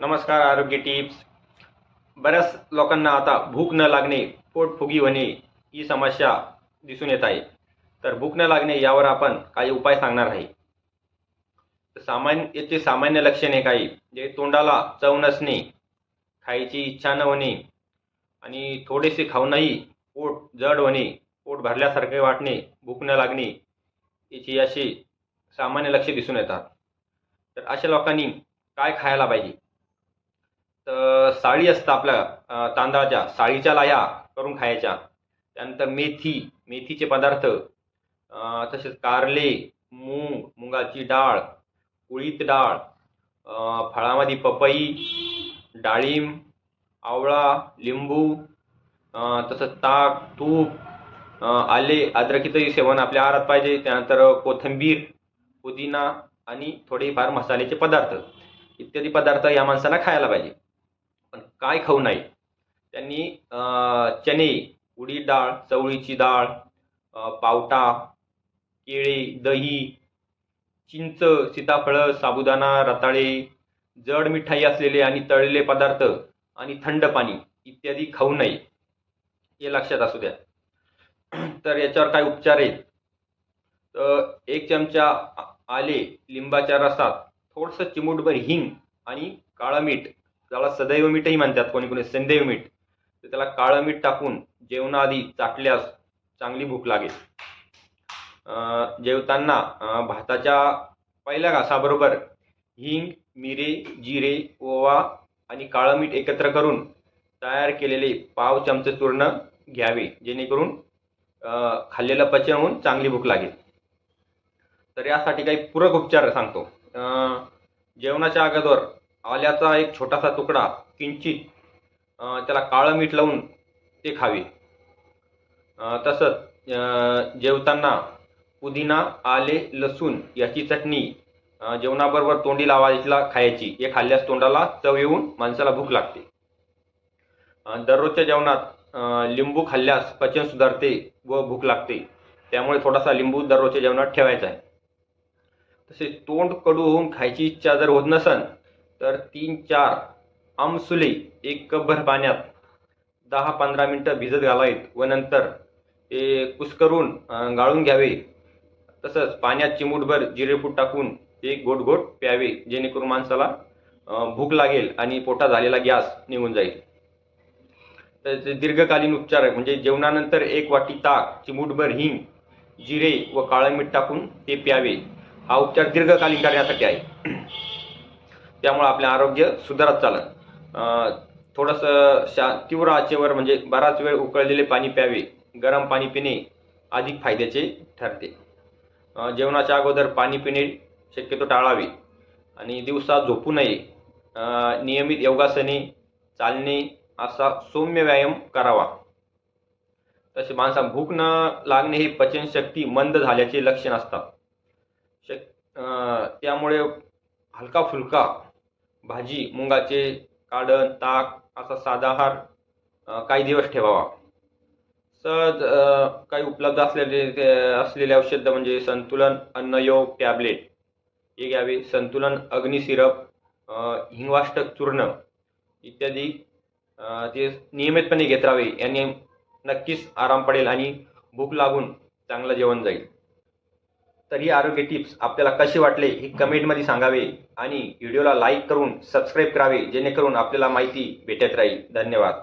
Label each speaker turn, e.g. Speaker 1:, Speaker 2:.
Speaker 1: नमस्कार. आरोग्य टिप्स. बऱ्याच लोकांना आता भूक न लागणे, पोटफुगी होणे ही समस्या दिसून येत आहे. तर भूक न लागणे यावर आपण काही उपाय सांगणार आहे. याचे सामान्य लक्षणे काही जे तोंडाला चव नसणे, खायची इच्छा न होणे आणि थोडेसे खाऊनही पोट जड होणे, पोट भरल्यासारखे वाटणे, भूक न लागणे याची अशी सामान्य लक्षणे दिसून येतात. तर अशा लोकांनी काय खायला पाहिजे? तर साळी असतं आपल्या तांदळाच्या साळीच्या लाह्या करून खायच्या. त्यानंतर मेथीचे पदार्थ, तसेच कारले, मुगाची डाळ, उडीद डाळ, फळामध्ये पपई, डाळिंब, आवळा, लिंबू, तसंच ताक, तूप, आले अद्रकीचंही सेवन आपल्या आहारात पाहिजे. त्यानंतर कोथिंबीर, पुदिना आणि थोडेफार मसाल्याचे पदार्थ इत्यादी पदार्थ या माणसाला खायला पाहिजे. पण काय खाऊ नये? त्यांनी चणे, उडीद डाळ, चवळीची डाळ, पावटा, केळी, दही, चिंच, सीताफळ, साबुदाणा, रताळे, जड मिठाई असलेले आणि तळलेले पदार्थ आणि थंड पाणी इत्यादी खाऊ नये, हे लक्षात असू द्या. तर याच्यावर काय उपचार आहेत? तर 1 चमचा आले लिंबाच्या रसात थोडंसं चिमूटभर हिंग आणि काळं मीठ, त्याला सदैव मीठही म्हणतात, कोणी कोणी संदैव मीठ, तर त्याला काळं मीठ टाकून जेवणाआधी चाटल्यास चांगली भूक लागेल. जेवताना भाताच्या पहिल्या घासाबरोबर हिंग, मिरे, जिरे, ओवा आणि काळं मीठ एकत्र करून तयार केलेले पाव चमचे चूर्ण घ्यावे, जेणेकरून खाल्लेलं पचन होऊन चांगली भूक लागेल. तर यासाठी काही पूरक उपचार सांगतो. जेवणाच्या अगोदर आल्याचा एक छोटासा तुकडा किंचित त्याला काळं मीठ लावून ते खावे. तसंच जेवताना पुदिना, आले, लसूण याची चटणी जेवणाबरोबर तोंडी लावायला खायची. हे खाल्ल्यास तोंडाला चव येऊन माणसाला भूक लागते. दररोजच्या जेवणात लिंबू खाल्ल्यास पचन सुधारते व भूक लागते. त्यामुळे थोडासा लिंबू दररोजच्या जेवणात ठेवायचा आहे. तसेच तोंड कडू होऊन खायची इच्छा जर होत नसेल तर 3-4 आमसुले 1 कपभर पाण्यात 10-15 मिनटं भिजत घालावेत व नंतर ते कुस्करून गाळून घ्यावे. तसंच पाण्यात चिमूटभर जिरेपूड टाकून ते गोट गोट प्यावे, जेणेकरून माणसाला भूक लागेल आणि पोटात झालेला गॅस निघून जाईल. तर दीर्घकालीन उपचार म्हणजे जेवणानंतर 1 वाटी ताक, चिमूटभर हिंग, जिरे व काळं मीठ टाकून ते प्यावे. हा उपचार दीर्घकालीन करण्यासाठी आहे. त्यामुळे आपले आरोग्य सुधारत चालेल. थोडंसं तीव्र आचेवर म्हणजे बराच वेळ उकळलेले पाणी प्यावे. गरम पाणी पिणे अधिक फायद्याचे ठरते. जेवणाच्या अगोदर पाणी पिणे शक्यतो टाळावे आणि दिवसा झोपू नये. नियमित योगासने, चालणे असा सौम्य व्यायाम करावा. तसे माणसाला भूक न लागणे हे पचनशक्ती मंद झाल्याचे लक्षण असतात. त्यामुळे हलका फुलका भाजी, मुगाचे काढण, ताक असा साधा आहार काही दिवस ठेवावा. सहज काही उपलब्ध असलेले औषध म्हणजे संतुलन अन्नयोग टॅबलेट हे घ्यावे. संतुलन अग्नी सिरप, हिंगवाष्टक चूर्ण इत्यादी ते नियमितपणे घेत राहावे. याने नक्कीच आराम पडेल आणि भूक लागून चांगलं जेवण जाईल. तर ही आरोग्य टिप्स आपल्याला कशी वाटले हे कमेंटमध्ये सांगावे आणि व्हिडिओला लाईक करून सबस्क्राईब करावे, जेणेकरून आपल्याला माहिती भेटत राहील. धन्यवाद.